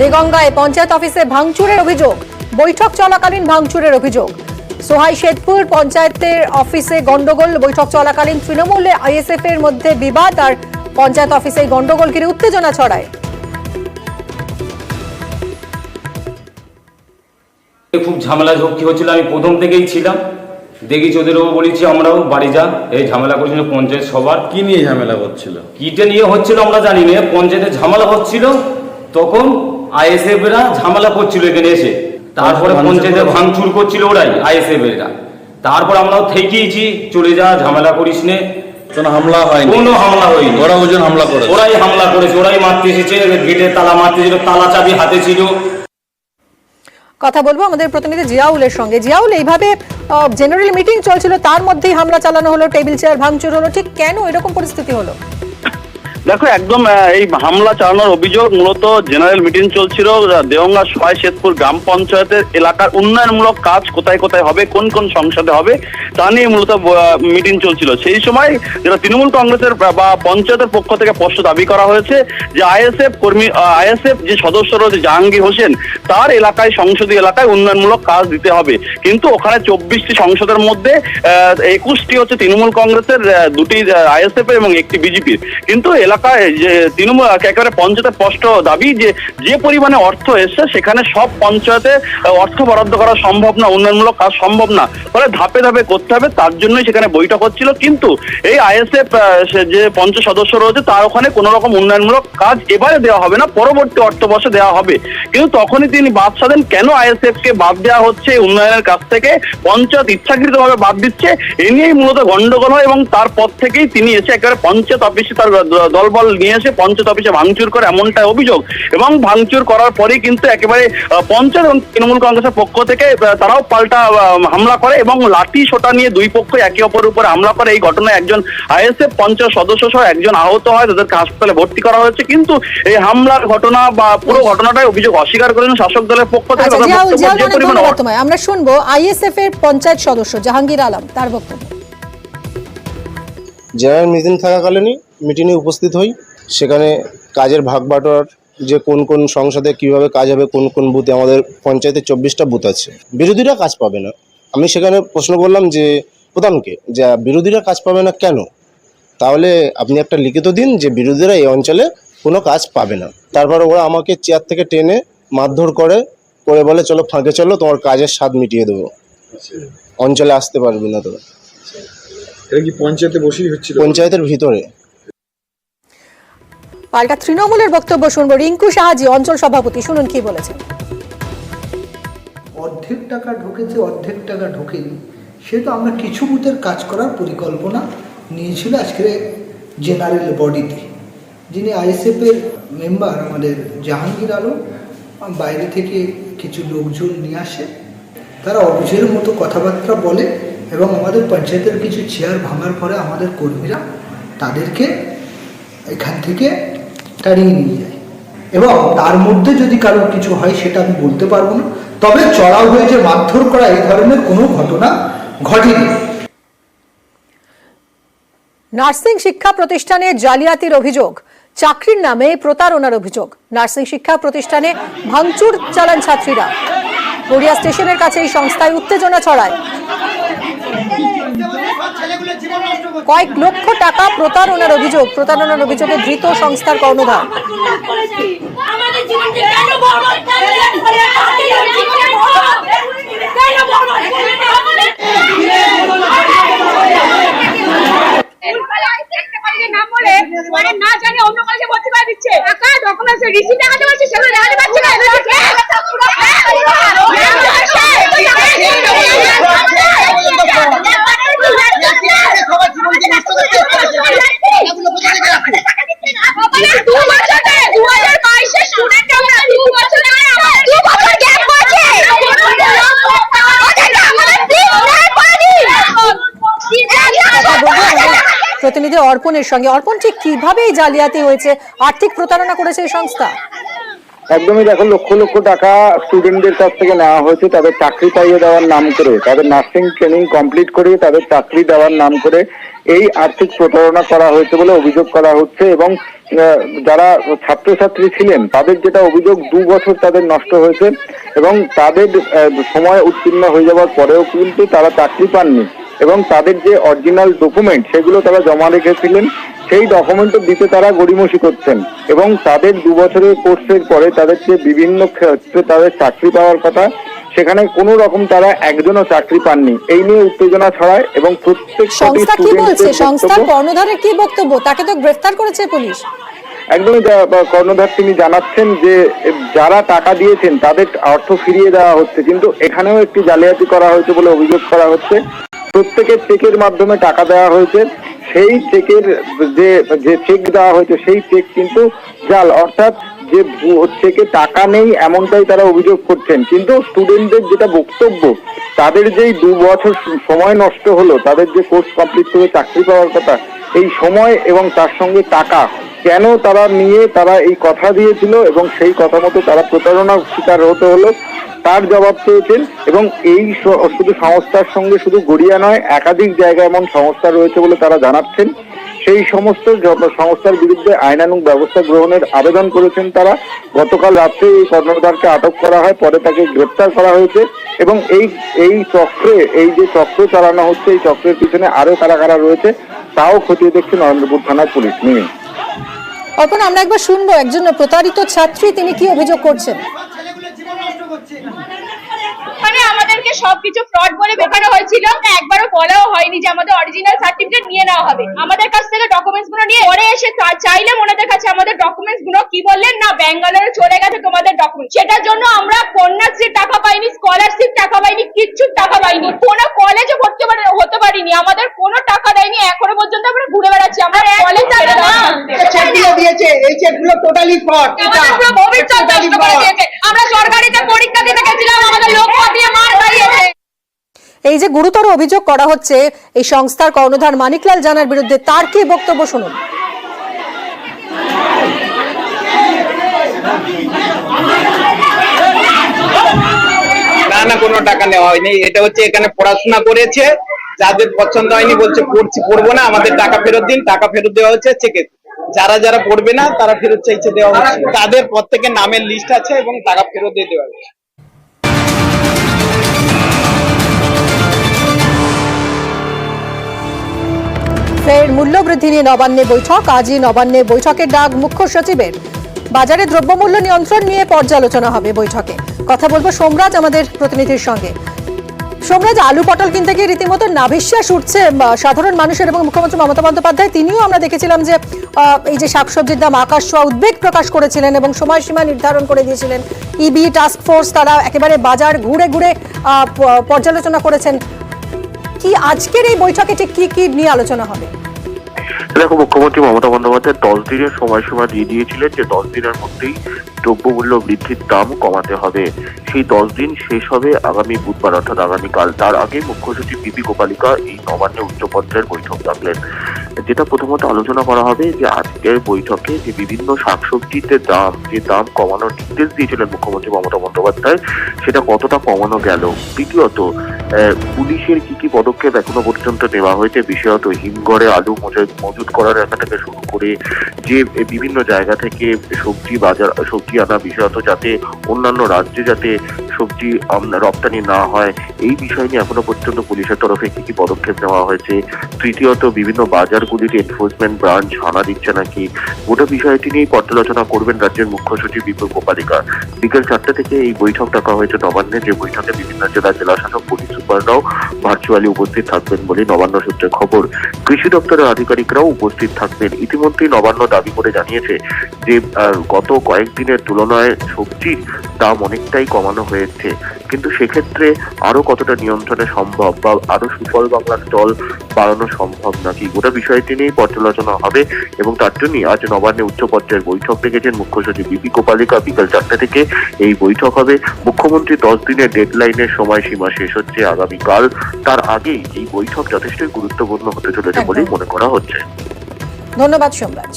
দেগঙ্গায় পঞ্চায়েত অফিসে ভাঙচুরের অভিযোগ, বৈঠক চলাকালীন ভাঙচুরের অভিযোগ। সোহাই শেরপুর পঞ্চায়েতের অফিসে গন্ডগোল, বৈঠক চলাকালীন তৃণমূল আইএসএফ এর মধ্যে বিবাদ আর পঞ্চায়েত অফিসে গন্ডগোল ঘিরে উত্তেজনা ছড়ায়। খুব ঝামেলা ঝক্কি হচ্ছিল, আমি প্রথম থেকেই ছিলাম, দেখি ওদেরও বলেছি আমরাও বাড়ি যা, এই ঝামেলা করেছিল পঞ্চায়েত সবার। কি নিয়ে ঝামেলা হচ্ছিল? কিটা নিয়ে হচ্ছিল আমরা জানি না, পঞ্চায়েতে ঝামেলা হচ্ছিল, তখন আইএসএফ এরা ঝামেলা করছিল এখানে এসে, তারপরে পঞ্চায়েতে ভাঙচুর করছিল ওরাই আইএসএফ এরা। তারপর আমরাও থেকেইছি, চলে যা, ঝামেলা করিস নে। কোনো হামলা হয়নি? কোনো হামলা হয়নি। ওরা ওজন হামলা করেছে? ওরাই হামলা করেছে, ওরাই মারতে এসেছে, গেটে তালা মারতে ছিল, তালা চাবি হাতে ছিল। কথা বলবো আমাদের প্রতিনিধি জিয়াউলের সঙ্গে। জিয়াউল, এইভাবে জেনারেল মিটিং চলছিল, তার মধ্যেই হামলা চালানো হলো, টেবিল চেয়ার ভাঙচুর হলো, ঠিক কেন এরকম পরিস্থিতি হলো? দেখো, একদম এই হামলা চালানোর অভিযোগ মূলত জেনারেল মিটিং চলছিল দেওঙ্গা সোহাই শেরপুর গ্রাম পঞ্চায়েতের এলাকার উন্নয়নমূলক কাজ কোথায় কোথায় হবে, কোন কোন সংসদে হবে, তা নিয়ে মূলত মিটিং চলছিল। সেই সময় যেটা তৃণমূল কংগ্রেসের বা পঞ্চায়েতের পক্ষ থেকে স্পষ্ট দাবি করা হয়েছে যে আইএসএফ যে সদস্য রয়েছে জাহাঙ্গীর হোসেন, তার এলাকায় সংসদীয় এলাকায় উন্নয়নমূলক কাজ দিতে হবে। কিন্তু ওখানে 24টি সংসদের মধ্যে 21টি হচ্ছে তৃণমূল কংগ্রেসের, 2টি আইএসএফ এবং 1টি বিজেপির। কিন্তু এলাকায় যে তৃণমূল একেবারে পঞ্চায়েতের স্পষ্ট দাবি যে পরিমাণে অর্থ এসছে সেখানে সব পঞ্চায়েতে অর্থ বরাদ্দ করা সম্ভব না, উন্নয়নমূলক কাজ সম্ভব না, ফলে ধাপে ধাপে করতে হবে। তার জন্যই সেখানে বৈঠক হচ্ছিল। কিন্তু এই আইএসএফ যে পঞ্চায়েত সদস্য রয়েছে তার ওখানে কোনো রকম উন্নয়নমূলক কাজ এবারে দেওয়া হবে না, পরবর্তী অর্থবর্ষে দেওয়া হবে। কিন্তু তখনই তিনি বাদ সাধেন, কেন আইএসএফ কে বাদ দেওয়া হচ্ছে উন্নয়নের কাছ থেকে, পঞ্চায়েত ইচ্ছাকৃতভাবে বাদ দিচ্ছে, এ নিয়েই মূলত গন্ডগোল হয়। এবং তারপর থেকেই তিনি এসে একেবারে পঞ্চায়েত অফিসে তার দলবল নিয়ে এসে পঞ্চায়েত অফিসে ভাঙচুর করে, এমনটা অভিযোগ। এবং ভাঙচুর করার পরেই কিন্তু একেবারে পঞ্চায়েত এবং তৃণমূল কংগ্রেসের পক্ষ থেকে তারাও পাল্টা হামলা করে এবং লাঠি সোটা নিয়ে দুই পক্ষ একে অপরের উপরে হামলা করে। এই ঘটনায় একজন আইএসএফ পঞ্চায়েত সদস্য সহ একজন আহত হয়, তাদেরকে হাসপাতালে ভর্তি করা হয়েছে। কিন্তু এই হামলার ঘটনা বা পুরো ঘটনাটাই অভিযোগ অস্বীকার করেন শাসক দলের পক্ষ থেকে। আমরা শুনবো আইএসএফ এর পঞ্চায়েত সদস্য জাহাঙ্গীর আলম, তার বক্তব্য। জেনারেল মিটিং থাকাকালীনই মিটিংয়ে উপস্থিত হই। সেখানে কাজের ভাগ বাটোয়ার, যে কোন কোন সংসদে কিভাবে কাজ হবে, কোন কোন বুথে, আমাদের পঞ্চায়েতে 24টা বুথ আছে, বিরোধীরা কাজ পাবে না। আমি সেখানে প্রশ্ন করলাম যে প্রধানকে, যে বিরোধীরা কাজ পাবে না কেন? তাহলে আপনি একটা লিখিত দিন যে বিরোধীরা এই অঞ্চলে কোনো কাজ পাবে না। তারপর ওরা আমাকে চেয়ার থেকে টেনে মারধর করে বলে চলো ফাঁকে চলো, তোমার কাজের স্বাদ মিটিয়ে দেবো, অঞ্চলে আসতে পারবি না তোরা। এটা কি পঞ্চায়েতে বসেই হচ্ছিল? পঞ্চায়েতের ভিতরে। পাল্টা তৃণমূলের বক্তব্য শুনবো। রিঙ্কু সাহাজি, অঞ্চল সভাপতি, শুনুন কি বলেছেন। অর্ধেক টাকা ঢুকেছে, অর্ধেক টাকা ঢোকেনি, সেটা আমরা কিছু বুথের কাজ করার পরিকল্পনা নিয়েছিল আজকের জেনারেল বডিতে। যিনি আইএসএফের মেম্বার আমাদের জাহাঙ্গীর আলম, বাইরে থেকে কিছু লোকজন নিয়ে আসে, তারা অবুঝের মতো কথাবার্তা বলে এবং আমাদের পঞ্চায়েতের কিছু চেয়ার ভাঙার পরে আমাদের কর্মীরা তাদেরকে এখান থেকে তাড়িয়ে নিয়ে যায়। এবং তার মধ্যে যদি কারোর কিছু হয় সেটা আমি বলতে পারবো না, তবে চড়াও হয়ে যে মারধর করা এই ধরনের কোনো ঘটনা ঘটেনি। নার্সিং শিক্ষা প্রতিষ্ঠানে জালিয়াতির অভিযোগ, চাকরির নামে প্রতারণার অভিযোগ। নার্সিং শিক্ষা প্রতিষ্ঠানে ভাঙচুর চালান ছাত্রীরা। গড়িয়া স্টেশনের কাছে এই সংস্থায় উত্তেজনা ছড়ায়। কয়েক লক্ষ টাকা প্রতারণার অভিযোগ। প্রতারণার অভিযোগে ধৃত সংস্থার কর্ণধার। না জানি অন্য কলেজে ভর্তি করে দিচ্ছে, টাকা ডকুমেন্টস রিসিট দেখাতে পারছে, সেগুলো দেখাতে পারছে না। প্রতিনিধি অর্পণের সঙ্গে। অর্পণ, ঠিক কিভাবে এই জালিয়াতি হয়েছে, আর্থিক প্রতারণা করেছে এই সংস্থা? একদমই দেখো, লক্ষ লক্ষ টাকা স্টুডেন্টদের কাছ থেকে নেওয়া হয়েছে তাদের চাকরি পাইয়ে দেওয়ার নাম করে, তাদের নার্সিং ট্রেনিং কমপ্লিট করিয়ে তাদের চাকরি দেওয়ার নাম করে এই আর্থিক প্রতারণা করা হয়েছে বলে অভিযোগ করা হচ্ছে। এবং যারা ছাত্রছাত্রী ছিলেন তাদের যেটা অভিযোগ, 2 বছর তাদের নষ্ট হয়েছে এবং তাদের সময় উত্তীর্ণ হয়ে যাওয়ার পরেও কিন্তু তারা চাকরি পাননি এবং তাদের যে অরিজিনাল ডকুমেন্ট সেগুলো তারা জমা রেখেছিলেন, সেই ডকুমেন্টও দিতে তারা গড়িমসি করছেন এবং তাদের 2 বছরের কোর্সের পরে তাদের যে বিভিন্ন ক্ষেত্রে তাদের চাকরি পাওয়ার কথা, সেখানে কোনো রকম তারা একজনও চাকরি পাননি। এই নিয়ে উত্তেজনা ছড়ায় এবং সংস্থা কি বলছে, সংস্থার প্রত্যেক কর্ণধারের কি বক্তব্য? তাকে তো গ্রেফতার করেছে পুলিশ। একদমই কর্ণধার তিনি জানাচ্ছেন যে যারা টাকা দিয়েছেন তাদের অর্থ ফিরিয়ে দেওয়া হচ্ছে, কিন্তু এখানেও একটি জালিয়াতি করা হয়েছে বলে অভিযোগ করা হচ্ছে। প্রত্যেকের চেকের মাধ্যমে টাকা দেওয়া হয়েছে, সেই চেকের যে চেক দেওয়া হয়েছে সেই চেক কিন্তু জাল, অর্থাৎ যে চেকে টাকা নেই এমনটাই তারা অভিযোগ করছেন। কিন্তু স্টুডেন্টদের যেটা বক্তব্য, তাদের যেই 2 বছর সময় নষ্ট হলো, তাদের যে কোর্স কমপ্লিট করে চাকরি পাওয়ার কথা, এই সময় এবং তার সঙ্গে টাকা কেন তারা নিয়ে তারা এই কথা দিয়েছিল এবং সেই কথা মতো তারা প্রতারণার শিকার হতে হলো, তার জবাব চেয়েছেন। এবং এই শুধু সংস্থার সঙ্গে শুধু গড়িয়া নয়, একাধিক জায়গায় এমন সংস্থা রয়েছে বলে তারা জানাচ্ছেন। সেই সমস্ত সংস্থার বিরুদ্ধে আইনানুগ ব্যবস্থা গ্রহণের আবেদন করেছেন তারা। গতকাল রাত্রে এই কর্ণধারকে আটক করা হয়, পরে তাকে গ্রেপ্তার করা হয়েছে এবং এই চক্রে, এই যে চক্র চালানো হচ্ছে, এই চক্রের পিছনে আরো কারা কারা রয়েছে তাও খতিয়ে দেখছে নরেন্দ্রপুর থানার পুলিশ। মিমি, অর্পণ, আমরা একবার শুনবো একজন প্রতারিত ছাত্রী, তিনি কি অভিযোগ করছেন। মানে আমাদেরকে সবকিছু ফ্রড বলে দেখানো হয়েছিল, একবারও বলাও হয়নি যে আমাদের অরিজিনাল সার্টিফিকেট নিয়ে নেওয়া হবে। আমাদের কাছ থেকে ডকুমেন্টস গুলো নিয়ে পরে এসে চাইলে ওনাদের কাছে আমাদের ডকুমেন্টস গুলো কি বললেন না ব্যাঙ্গালোরে চলে গেছে তোমাদের ডকুমেন্ট, সেটার জন্য আমরা কন্যাশ্রীর টাকা পাইনি, স্কলারশিপ টাকা পাইনি, কিচ্ছু টাকা পাইনি, কোনো কলেজে ভর্তি হতে পারিনি, আমাদের কোনো টাকা দেয়নি, এখনো পর্যন্ত আমরা ঘুরে বেড়াচ্ছি। আমরা কলেজ দিয়েছে এই চেকগুলো টোটালি ফ্রড, আমাদের পুরো ভবিষ্যৎ নষ্ট করে দিয়েছে। আমরা সরকারিতে পরীক্ষা দিতে গেছিলাম, আমাদের লক্ষ্য দিয়ে মার খাইয়েছে। এই যে গুরুতর অভিযোগ করা হচ্ছে এই সংস্থার কর্ণধার মানিকলাল জানার বিরুদ্ধে, তার কি বক্তব্য শুনুন। না কোনো টাকা নেওয়া হয়নি, এটা হচ্ছে এখানে পড়াশোনা করেছে, যাদের পছন্দ হয়নি বলছে পড়বো না, আমাদের টাকা ফেরত দিন, টাকা ফেরত দেওয়া হচ্ছে চেকে। যারা যারা পড়বে না তারা ফেরত চাইছে দেওয়া হচ্ছে, তাদের প্রত্যেকের নামের লিস্ট আছে এবং টাকা ফেরত দিয়ে দেওয়া হচ্ছে। ফের মূল্যবৃদ্ধি নিয়ে নবান্নে বৈঠক। আজই নবান্নে বৈঠকের ডাক মুখ্য সচিবের। বাজারে দ্রব্যমূল্য নিয়ন্ত্রণ নিয়ে পর্যালোচনা হবে বৈঠকে। কথা বলবো সোমরাজ আমাদের প্রতিনিধির সঙ্গে। সোমরাজ, আলু পটল কিনতে গিয়ে রীতিমতো নাভিশ্বাস উঠছে সাধারণ মানুষের এবং মুখ্যমন্ত্রী মমতা বন্দ্যোপাধ্যায় তিনিও আমরা দেখেছিলাম যে এই যে শাকসবজির দাম আকাশ ছোঁয়া উদ্বেগ প্রকাশ করেছিলেন এবং সময়সীমা নির্ধারণ করে দিয়েছিলেন। ইবি টাস্ক ফোর্স তারা একেবারে বাজার ঘুরে ঘুরে পর্যালোচনা করেছেন। কি আজকের এই বৈঠকে ঠিক কি কি নিয়ে আলোচনা হবে? দেখো, মুখ্যমন্ত্রী মমতা বন্দ্যোপাধ্যায় 10 দিনের সময়সীমা দিয়ে দিয়েছিলেন যে 10 দিনের মধ্যেই দ্রব্যমূল্য বৃদ্ধির দাম কমাতে হবে। সেই 10 দিন শেষ হবে আগামী বুধবার অর্থাৎ আগামীকাল। তার আগে মুখ্য সচিব বিপি গোপালিকা এই নবান্নে উচ্চ পর্যায়ের বৈঠক ডাকলেন। যেটা প্রথমত আলোচনা করা হবে যে আজকের বৈঠকে যে বিভিন্ন শাকসবজিতে যে দাম কমানোর নির্দেশ দিয়েছিলেন মুখ্যমন্ত্রী মমতা বন্দ্যোপাধ্যায়, সেটা কতটা কমানো গেল। দ্বিতীয়ত, পুলিশের কি কি পদক্ষেপ এখনো পর্যন্ত নেওয়া হয়েছে, বিশেষত হিমঘরে আলু মজুত করার একা থেকে শুরু করে যে বিভিন্ন জায়গা থেকে সবজি আনা, বিশেষত যাতে অন্যান্য রাজ্যে যাতে সবজি রপ্তানি না হয়, এই বিষয় নিয়ে এখনো পর্যন্ত পুলিশের তরফে কি কি পদক্ষেপ নেওয়া হয়েছে। তৃতীয়ত, বিভিন্ন বাজারগুলিতে এনফোর্সমেন্ট ব্রাঞ্চ হানা দিচ্ছে নাকি, গোটা বিষয়টি নিয়েই পর্যালোচনা করবেন রাজ্যের মুখ্য সচিব বিপি গোপালিকা। বিকেল 4টা থেকে এই বৈঠক ডাকা হয়েছে নবান্নে, যে বৈঠকে বিভিন্ন জেলা শাসক, পুলিশ সুপাররাও ভার্চুয়ালি উপস্থিত থাকবেন বলে নবান্ন সূত্রে খবর। কৃষি দপ্তরের আধিকারিকরাও উপস্থিত থাকবেন। ইতিমধ্যেই নবান্ন দাবি করে জানিয়েছে যে গত কয়েকদিনের তুলনায় সবজির দাম অনেকটাই কমানো হয়েছে, কিন্তু সেক্ষেত্রে আরো কতটা নিয়ন্ত্রণে সম্ভব বা আরো সুফল বাংলা স্টল বাড়ানো সম্ভব নাকি, গোটা বিষয়টি নিয়েই পর্যালোচনা হবে। এবং তার জন্যই আজ নবান্নে উচ্চ পর্যায়ের বৈঠক ডেকেছেন মুখ্য সচিব বিপি গোপালিকা। বিকাল 4টা থেকে এই বৈঠক হবে। মুখ্যমন্ত্রী 10 দিনের ডেডলাইনের সময়সীমা শেষ হচ্ছে আগামীকাল। তার আগেই এই বৈঠক যথেষ্ট গুরুত্বপূর্ণ হতে চলেছে বলেই মনে করা হচ্ছে। ধন্যবাদ সোমরাজ।